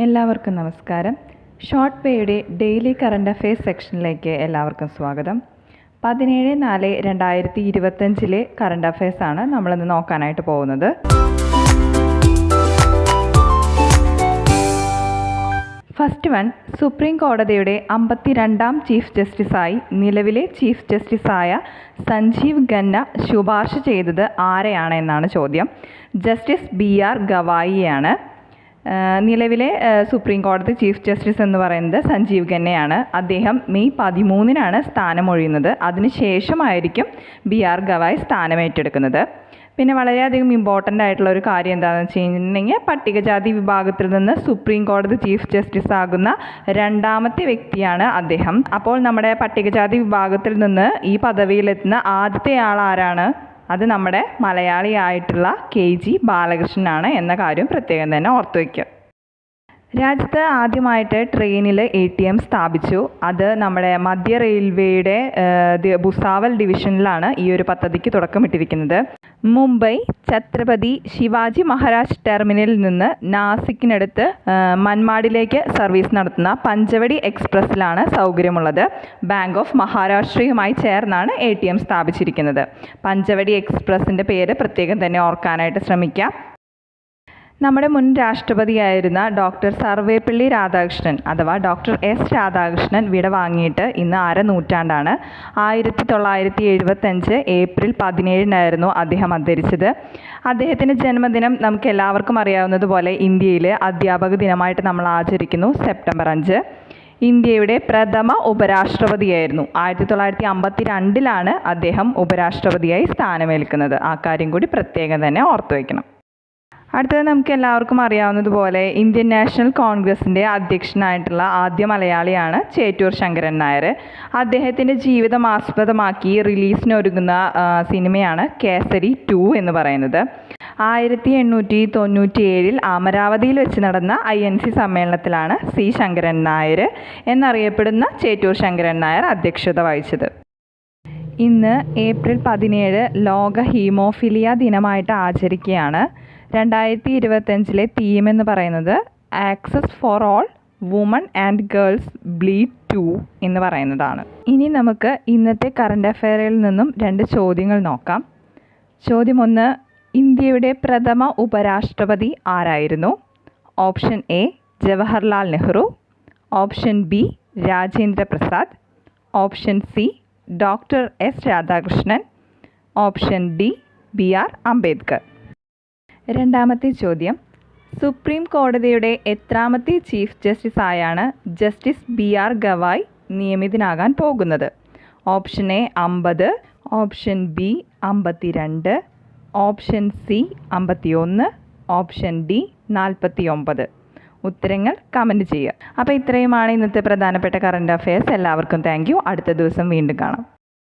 എല്ലാവർക്കും നമസ്കാരം. Short പേയുടെ daily current affairs സെക്ഷനിലേക്ക് എല്ലാവർക്കും സ്വാഗതം. 17/4/2025 കറണ്ട് അഫെയർസാണ് നമ്മളിന്ന് നോക്കാനായിട്ട് പോകുന്നത്. ഫസ്റ്റ് വൺ, സുപ്രീം കോടതിയുടെ 52ാം ചീഫ് ജസ്റ്റിസായി നിലവിലെ ചീഫ് ജസ്റ്റിസായ സഞ്ജീവ് ഖന്ന ശുപാർശ ചെയ്തത് ആരെയാണ് എന്നാണ് ചോദ്യം. Justice BR ഗവായിയാണ്. നിലവിലെ സുപ്രീം കോടതി ചീഫ് ജസ്റ്റിസ് എന്ന് പറയുന്നത് സഞ്ജീവ് ഖന്നയാണ്. അദ്ദേഹം മെയ് 13-നാണ് സ്ഥാനമൊഴിയുന്നത്. അതിനുശേഷമായിരിക്കും BR ഗവായി സ്ഥാനമേറ്റെടുക്കുന്നത്. പിന്നെ വളരെയധികം ഇമ്പോർട്ടൻ്റ് ആയിട്ടുള്ള ഒരു കാര്യം എന്താണെന്ന് വെച്ച് കഴിഞ്ഞിട്ടുണ്ടെങ്കിൽ, പട്ടികജാതി വിഭാഗത്തിൽ നിന്ന് സുപ്രീം കോടതി ചീഫ് ജസ്റ്റിസ് ആകുന്ന രണ്ടാമത്തെ വ്യക്തിയാണ് അദ്ദേഹം. അപ്പോൾ നമ്മുടെ പട്ടികജാതി വിഭാഗത്തിൽ നിന്ന് ഈ പദവിയിലെത്തുന്ന ആദ്യത്തെ ആൾ ആരാണ്? അത് നമ്മുടെ മലയാളിയായിട്ടുള്ള KG ബാലകൃഷ്ണനാണ് എന്ന കാര്യം പ്രത്യേകം തന്നെ ഓർത്തു വയ്ക്കുക. രാജ്യത്ത് ആദ്യമായിട്ട് ട്രെയിനിൽ ATM സ്ഥാപിച്ചു. അത് നമ്മുടെ മധ്യ റെയിൽവേയുടെ ഭുസാവൽ ഡിവിഷനിലാണ് ഈ ഒരു പദ്ധതിക്ക് തുടക്കമിട്ടിരിക്കുന്നത്. മുംബൈ ഛത്രപതി ശിവാജി മഹാരാജ് ടെർമിനലിൽ നിന്ന് നാസിക്കിനടുത്ത് മൻമാഡിലേക്ക് സർവീസ് നടത്തുന്ന പഞ്ചവടി എക്സ്പ്രസ്സിലാണ് സൗകര്യമുള്ളത്. ബാങ്ക് ഓഫ് മഹാരാഷ്ട്രയുമായി ചേർന്നാണ് ATM സ്ഥാപിച്ചിരിക്കുന്നത്. പഞ്ചവടി എക്സ്പ്രസിൻ്റെ പേര് പ്രത്യേകം തന്നെ ഓർക്കാനായിട്ട് ശ്രമിക്കാം. നമ്മുടെ മുൻ രാഷ്ട്രപതിയായിരുന്ന ഡോക്ടർ സർവേപ്പള്ളി രാധാകൃഷ്ണൻ അഥവാ ഡോക്ടർ S രാധാകൃഷ്ണൻ വിട വാങ്ങിയിട്ട് ഇന്ന് അരനൂറ്റാണ്ടാണ്. 1975 ഏപ്രിൽ 17-നായിരുന്നു അദ്ദേഹം അന്തരിച്ചത്. അദ്ദേഹത്തിൻ്റെ ജന്മദിനം നമുക്ക് എല്ലാവർക്കും അറിയാവുന്നതുപോലെ ഇന്ത്യയിൽ അധ്യാപക ദിനമായിട്ട് നമ്മൾ ആചരിക്കുന്നു സെപ്റ്റംബർ 5. ഇന്ത്യയുടെ പ്രഥമ ഉപരാഷ്ട്രപതിയായിരുന്നു. 1952-ലാണ് അദ്ദേഹം ഉപരാഷ്ട്രപതിയായി സ്ഥാനമേൽക്കുന്നത്. ആ കാര്യം കൂടി പ്രത്യേകം തന്നെ ഓർത്തു വയ്ക്കണം. അടുത്തത് നമുക്ക് എല്ലാവർക്കും അറിയാവുന്നതുപോലെ ഇന്ത്യൻ നാഷണൽ കോൺഗ്രസിൻ്റെ അധ്യക്ഷനായിട്ടുള്ള ആദ്യ മലയാളിയാണ് ചേറ്റൂർ ശങ്കരൻ നായർ. അദ്ദേഹത്തിൻ്റെ ജീവിതം ആസ്പദമാക്കി റിലീസിനൊരുങ്ങുന്ന സിനിമയാണ് കേസരി 2 എന്ന് പറയുന്നത്. 1897 അമരാവതിയിൽ വെച്ച് നടന്ന INC സമ്മേളനത്തിലാണ് C ശങ്കരൻ നായർ എന്നറിയപ്പെടുന്ന ചേറ്റൂർ ശങ്കരൻ നായർ അധ്യക്ഷത വഹിച്ചത്. ഇന്ന് ഏപ്രിൽ 17 ലോക ഹീമോഫിലിയ ദിനമായിട്ട് ആചരിക്കുകയാണ്. 2025 തീം എന്ന് പറയുന്നത് access for all woman and girls bleed 2 എന്ന് പറയുന്നതാണ്. ഇനി നമുക്ക് ഇന്നത്തെ കറണ്ട് അഫെയറിൽ നിന്നും 2 ചോദ്യങ്ങൾ നോക്കാം. ചോദ്യം 1, ഇന്ത്യയുടെ പ്രഥമ ഉപരാഷ്ട്രപതി ആരായിരുന്നു? Option A Jawaharlal Nehru, option B Rajendra Prasad, option C doctor S Radhakrishnan, option D BR Ambedkar. രണ്ടാമത്തെ ചോദ്യം, സുപ്രീം കോടതിയുടെ എത്രാമത്തെ ചീഫ് ജസ്റ്റിസായാണ് ജസ്റ്റിസ് BR ഗവായ് നിയമിതനാകാൻ പോകുന്നത്? Option A 50, option B 52, option C 51, option D 49. ഉത്തരങ്ങൾ കമൻറ്റ് ചെയ്യുക. അപ്പോൾ ഇത്രയുമാണ് ഇന്നത്തെ പ്രധാനപ്പെട്ട കറണ്ട് അഫെയർസ്. എല്ലാവർക്കും താങ്ക് യു. അടുത്ത ദിവസം വീണ്ടും കാണാം.